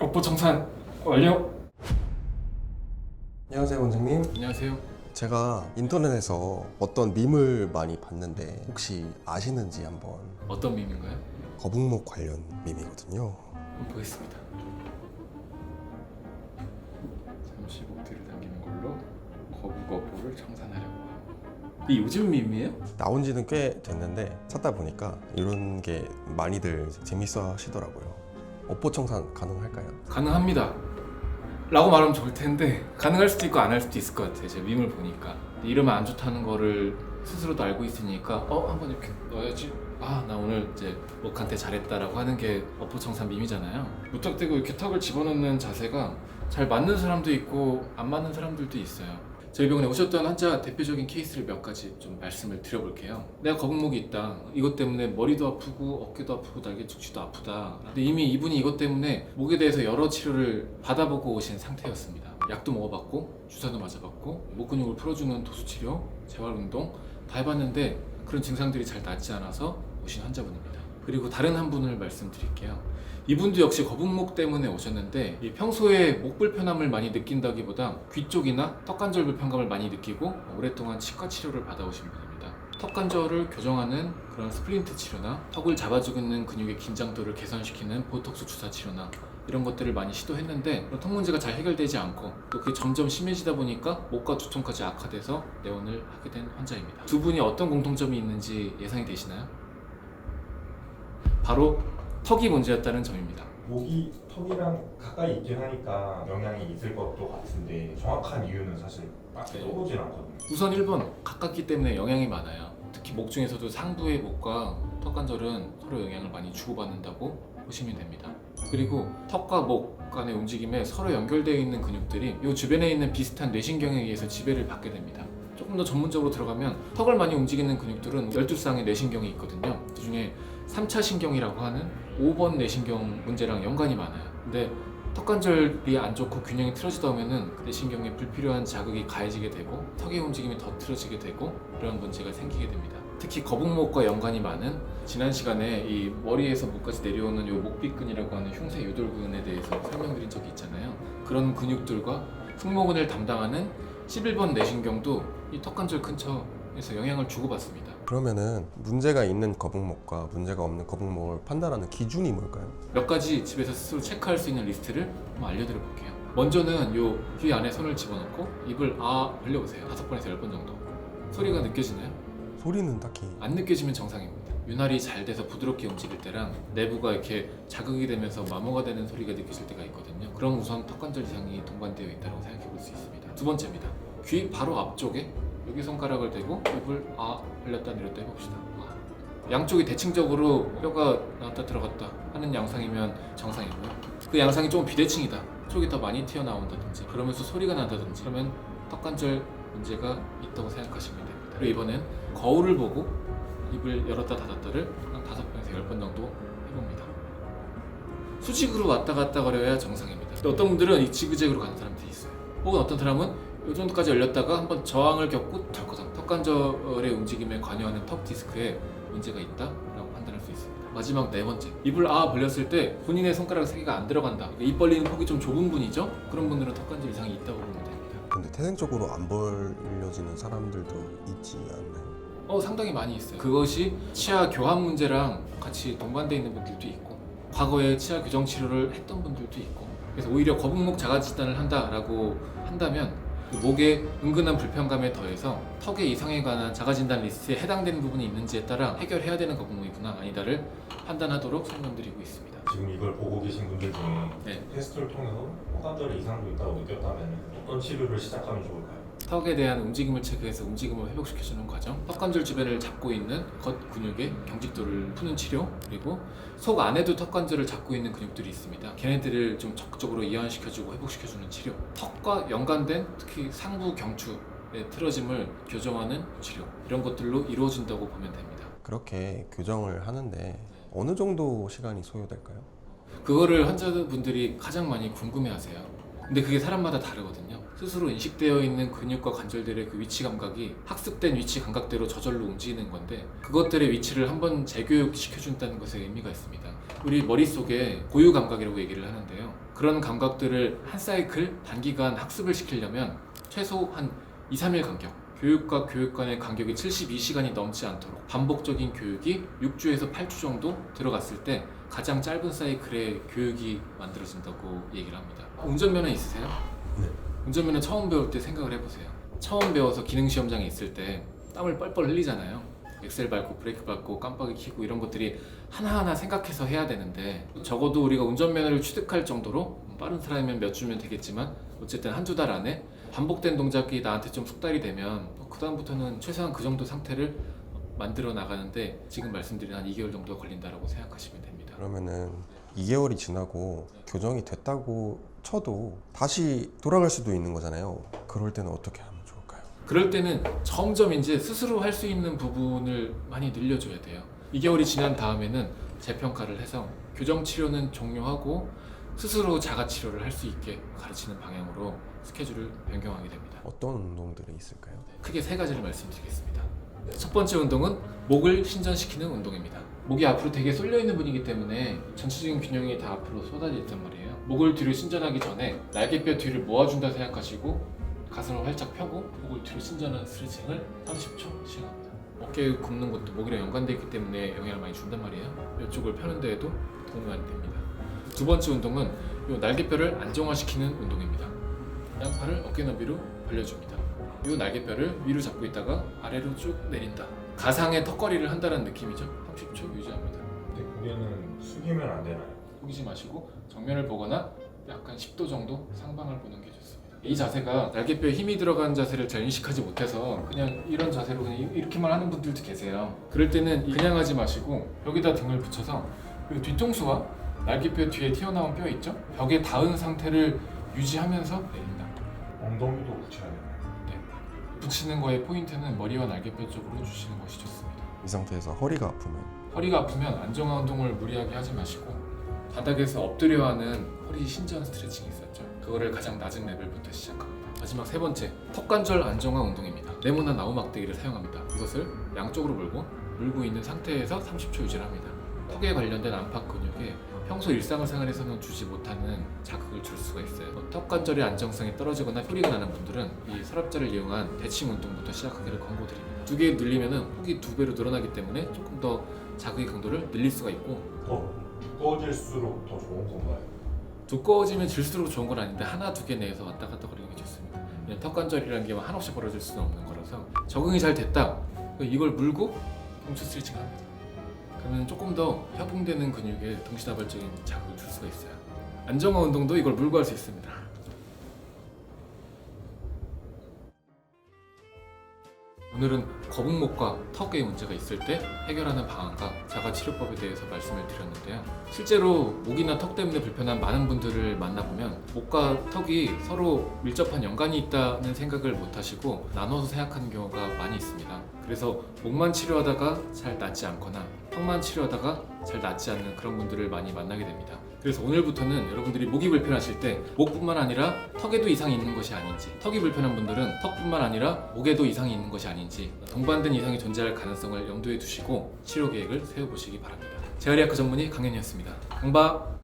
벽보 청산 완료. 안녕하세요 원장님. 안녕하세요. 제가 인터넷에서 어떤 밈을 많이 봤는데 혹시 아시는지 한번. 어떤 밈인가요? 거북목 관련 밈이거든요. 한번 보겠습니다. 잠시 목뒤를 당기는 걸로 거북어포를 청산하려고 하고. 이게 요즘 밈이에요? 나온 지는 꽤 됐는데 찾다 보니까 이런 게 많이들 재밌어 하시더라고요. 업보 청산 가능할까요? 가능합니다 라고 말하면 좋을 텐데 가능할 수도 있고 안 할 수도 있을 것 같아요. 제가 밈을 보니까 이러면 안 좋다는 거를 스스로도 알고 있으니까 한번 이렇게 넣어야지. 나 오늘 이제 목한테 잘했다라고 하는 게 어포청산 밈이잖아요. 무턱대고 이렇게 턱을 집어넣는 자세가 잘 맞는 사람도 있고 안 맞는 사람들도 있어요. 저희 병원에 오셨던 환자 대표적인 케이스를 몇 가지 좀 말씀을 드려볼게요. 내가 거북목이 있다. 이것 때문에 머리도 아프고 어깨도 아프고 날개 축지도 아프다. 근데 이미 이분이 이것 때문에 목에 대해서 여러 치료를 받아보고 오신 상태였습니다. 약도 먹어봤고 주사도 맞아봤고 목 근육을 풀어주는 도수치료, 재활운동 다 해봤는데 그런 증상들이 잘 낫지 않아서 오신 환자분입니다. 그리고 다른 한 분을 말씀드릴게요. 이분도 역시 거북목 때문에 오셨는데 평소에 목 불편함을 많이 느낀다기보다 귀 쪽이나 턱관절 불편감을 많이 느끼고 오랫동안 치과 치료를 받아오신 분입니다. 턱관절을 교정하는 그런 스프린트 치료나 턱을 잡아주고 있는 근육의 긴장도를 개선시키는 보톡스 주사 치료나 이런 것들을 많이 시도했는데 턱 문제가 잘 해결되지 않고 또 그게 점점 심해지다 보니까 목과 두통까지 악화돼서 내원을 하게 된 환자입니다. 두 분이 어떤 공통점이 있는지 예상이 되시나요? 바로 턱이 문제였다는 점입니다. 목이 턱이랑 가까이 있긴 하니까 영향이 있을 것도 같은데 정확한 이유는 사실 딱히 떠오르진 않거든요. 우선 1번 가깝기 때문에 영향이 많아요. 특히 목 중에서도 상부의 목과 턱관절은 서로 영향을 많이 주고받는다고 보시면 됩니다. 그리고 턱과 목 간의 움직임에 서로 연결되어 있는 근육들이 이 주변에 있는 비슷한 뇌신경에 의해서 지배를 받게 됩니다. 조금 더 전문적으로 들어가면 턱을 많이 움직이는 근육들은 12쌍의 뇌신경이 있거든요. 그 중에 3차 신경이라고 하는 5번 뇌신경 문제랑 연관이 많아요. 근데 턱관절이 안 좋고 균형이 틀어지다 보면은 그 뇌신경에 불필요한 자극이 가해지게 되고 턱의 움직임이 더 틀어지게 되고 이런 문제가 생기게 됩니다. 특히 거북목과 연관이 많은 지난 시간에 이 머리에서 목까지 내려오는 이 목비근이라고 하는 흉쇄 유돌근에 대해서 설명드린 적이 있잖아요. 그런 근육들과 승모근을 담당하는 11번 뇌신경도 이 턱관절 근처에서 영향을 주고받습니다. 그러면은 문제가 있는 거북목과 문제가 없는 거북목을 판단하는 기준이 뭘까요? 몇 가지 집에서 스스로 체크할 수 있는 리스트를 한번 알려드려 볼게요. 먼저는 요 귀 안에 손을 집어넣고 입을 벌려보세요. 5번에서 10번 정도. 소리가 느껴지나요? 소리는 딱히. 안 느껴지면 정상입니다. 윤활이 잘 돼서 부드럽게 움직일 때랑 내부가 이렇게 자극이 되면서 마모가 되는 소리가 느껴질 때가 있거든요. 그럼 우선 턱관절 이상이 동반되어 있다고 생각해 볼 수 있습니다. 두 번째입니다. 귀 바로 앞쪽에 여기 손가락을 대고 입을 벌렸다 내렸다 해봅시다. 양쪽이 대칭적으로 뼈가 나왔다 들어갔다 하는 양상이면 정상이고요. 그 양상이 조금 비대칭이다, 쪽이 더 많이 튀어나온다든지 그러면서 소리가 난다든지 그러면 턱관절 문제가 있다고 생각하시면 됩니다. 그리고 이번엔 거울을 보고 입을 열었다 닫았다를 한 5번에서 10번 정도 해봅니다. 수직으로 왔다 갔다 거려야 정상입니다. 어떤 분들은 이 지그재그로 가는 사람들이 있어요. 혹은 어떤 사람은 이 정도까지 열렸다가 한번 저항을 겪고 덜커덕 턱관절의 움직임에 관여하는 턱 디스크에 문제가 있다라고 판단할 수 있습니다. 마지막 네 번째, 입을 벌렸을 때 본인의 손가락 3개가 안 들어간다. 입 벌리는 폭이 좀 좁은 분이죠? 그런 분들은 턱관절 이상이 있다고 보면 됩니다. 근데 태생적으로 안 벌려지는 사람들도 있지 않나요? 상당히 많이 있어요. 그것이 치아 교합 문제랑 같이 동반되어 있는 분들도 있고 과거에 치아 교정 치료를 했던 분들도 있고 그래서 오히려 거북목 자가 진단을 한다라고 한다면 그 목의 은근한 불편감에 더해서 턱의 이상에 관한 자가진단 리스트에 해당되는 부분이 있는지에 따라 해결해야 되는 거북목이구나 아니다를 판단하도록 설명드리고 있습니다. 지금 이걸 보고 계신 분들 중에 네. 테스트를 통해서 턱관절에 이상도 있다고 느꼈다면 어떤 치료를 시작하면 좋을까요? 턱에 대한 움직임을 체크해서 움직임을 회복시켜주는 과정, 턱관절 주변을 잡고 있는 겉 근육의 경직도를 푸는 치료, 그리고 속 안에도 턱관절을 잡고 있는 근육들이 있습니다. 걔네들을 좀 적극적으로 이완시켜주고 회복시켜주는 치료, 턱과 연관된 특히 상부 경추의 틀어짐을 교정하는 치료, 이런 것들로 이루어진다고 보면 됩니다. 그렇게 교정을 하는데 어느 정도 시간이 소요될까요? 그거를 환자분들이 가장 많이 궁금해하세요. 근데 그게 사람마다 다르거든요. 스스로 인식되어 있는 근육과 관절들의 그 위치 감각이 학습된 위치 감각대로 저절로 움직이는 건데 그것들의 위치를 한번 재교육시켜준다는 것에 의미가 있습니다. 우리 머릿속에 고유 감각이라고 얘기를 하는데요. 그런 감각들을 한 사이클 단기간 학습을 시키려면 최소 한 2, 3일 간격, 교육과 교육 간의 간격이 72시간이 넘지 않도록 반복적인 교육이 6주에서 8주 정도 들어갔을 때 가장 짧은 사이클의 교육이 만들어진다고 얘기를 합니다. 운전면허 있으세요? 네. 운전면허 처음 배울 때 생각을 해보세요. 처음 배워서 기능시험장에 있을 때 땀을 뻘뻘 흘리잖아요. 엑셀 밟고 브레이크 밟고 깜빡이 켜고 이런 것들이 하나하나 생각해서 해야 되는데 적어도 우리가 운전면허를 취득할 정도로 빠른 사람이면 몇 주면 되겠지만 어쨌든 한두 달 안에 반복된 동작이 나한테 좀 숙달이 되면 그 다음부터는 최소한 그 정도 상태를 만들어 나가는데 지금 말씀드린 한 2개월 정도 걸린다고 생각하시면 됩니다. 그러면은 2개월이 지나고 교정이 됐다고 쳐도 다시 돌아갈 수도 있는 거잖아요. 그럴 때는 어떻게 하면 좋을까요? 그럴 때는 점점 이제 스스로 할 수 있는 부분을 많이 늘려줘야 돼요. 2개월이 지난 다음에는 재평가를 해서 교정 치료는 종료하고 스스로 자가 치료를 할 수 있게 가르치는 방향으로 스케줄을 변경하게 됩니다. 어떤 운동들이 있을까요? 크게 3가지를 말씀드리겠습니다. 첫 번째 운동은 목을 신전시키는 운동입니다. 목이 앞으로 되게 쏠려 있는 분이기 때문에 전체적인 균형이 다 앞으로 쏟아져 있단 말이에요. 목을 뒤로 신전하기 전에 날개뼈 뒤를 모아준다 생각하시고 가슴을 활짝 펴고 목을 뒤로 신전하는 스트레칭을 30초 시행합니다. 어깨 굽는 것도 목이랑 연관되어 있기 때문에 영향을 많이 준단 말이에요. 이쪽을 펴는 데에도 도움이 많이 됩니다. 두 번째 운동은 이 날개뼈를 안정화시키는 운동입니다. 양팔을 어깨 너비로 벌려줍니다. 이 날개뼈를 위로 잡고 있다가 아래로 쭉 내린다. 가상의 턱걸이를 한다는 느낌이죠. 30초 유지합니다. 근데 고개는 숙이면 안 되나요? 숙이지 마시고 정면을 보거나 약간 10도 정도 상방을 보는 게 좋습니다. 이 자세가 날개뼈에 힘이 들어간 자세를 잘 인식하지 못해서 그냥 이런 자세로 그냥 이렇게만 하는 분들도 계세요. 그럴 때는 그냥 하지 마시고 여기다 등을 붙여서 이 뒤통수와 날개뼈 뒤에 튀어나온 뼈 있죠? 벽에 닿은 상태를 유지하면서 내린다. 엉덩이도 붙여야 되나요? 붙이는 거의 포인트는 머리와 날개뼈 쪽으로 주시는 것이 좋습니다. 이 상태에서 허리가 아프면 허리가 아프면 안정화 운동을 무리하게 하지 마시고 바닥에서 엎드려 하는 허리 신전 스트레칭이 있었죠. 그거를 가장 낮은 레벨부터 시작합니다. 마지막 3번째, 턱관절 안정화 운동입니다. 네모난 나무 막대기를 사용합니다. 이것을 양쪽으로 물고 있는 상태에서 30초 유지를 합니다. 턱에 관련된 안팎 근육에 평소 일상생활에서는 주지 못하는 자극을 줄 수가 있어요. 턱관절의 안정성이 떨어지거나 소리가 나는 분들은 이 서랍자를 이용한 대칭 운동부터 시작하기를 권고드립니다. 2개 늘리면 폭이 2배로 늘어나기 때문에 조금 더 자극의 강도를 늘릴 수가 있고 더 두꺼워질수록 더 좋은 건가요? 두꺼워지면 질수록 좋은 건 아닌데 하나, 2개 내에서 왔다 갔다 거리는 게 좋습니다. 왜냐면 턱관절이라는 게 한없이 벌어질 수는 없는 거라서 적응이 잘 됐다. 이걸 물고 홈트 스트레칭을 합니다. 그러면 조금 더 협응되는 근육에 동시다발적인 자극을 줄 수가 있어요. 안정화 운동도 이걸 물고 할 수 있습니다. 오늘은 거북목과 턱에 문제가 있을 때 해결하는 방안과 자가치료법에 대해서 말씀을 드렸는데요. 실제로 목이나 턱 때문에 불편한 많은 분들을 만나보면 목과 턱이 서로 밀접한 연관이 있다는 생각을 못하시고 나눠서 생각하는 경우가 많이 있습니다. 그래서 목만 치료하다가 잘 낫지 않거나 턱만 치료하다가 잘 낫지 않는 그런 분들을 많이 만나게 됩니다. 그래서 오늘부터는 여러분들이 목이 불편하실 때 목뿐만 아니라 턱에도 이상이 있는 것이 아닌지, 턱이 불편한 분들은 턱뿐만 아니라 목에도 이상이 있는 것이 아닌지 동반된 이상이 존재할 가능성을 염두에 두시고 치료 계획을 세워보시기 바랍니다. 재활의학과 전문의 강현이었습니다. 강박!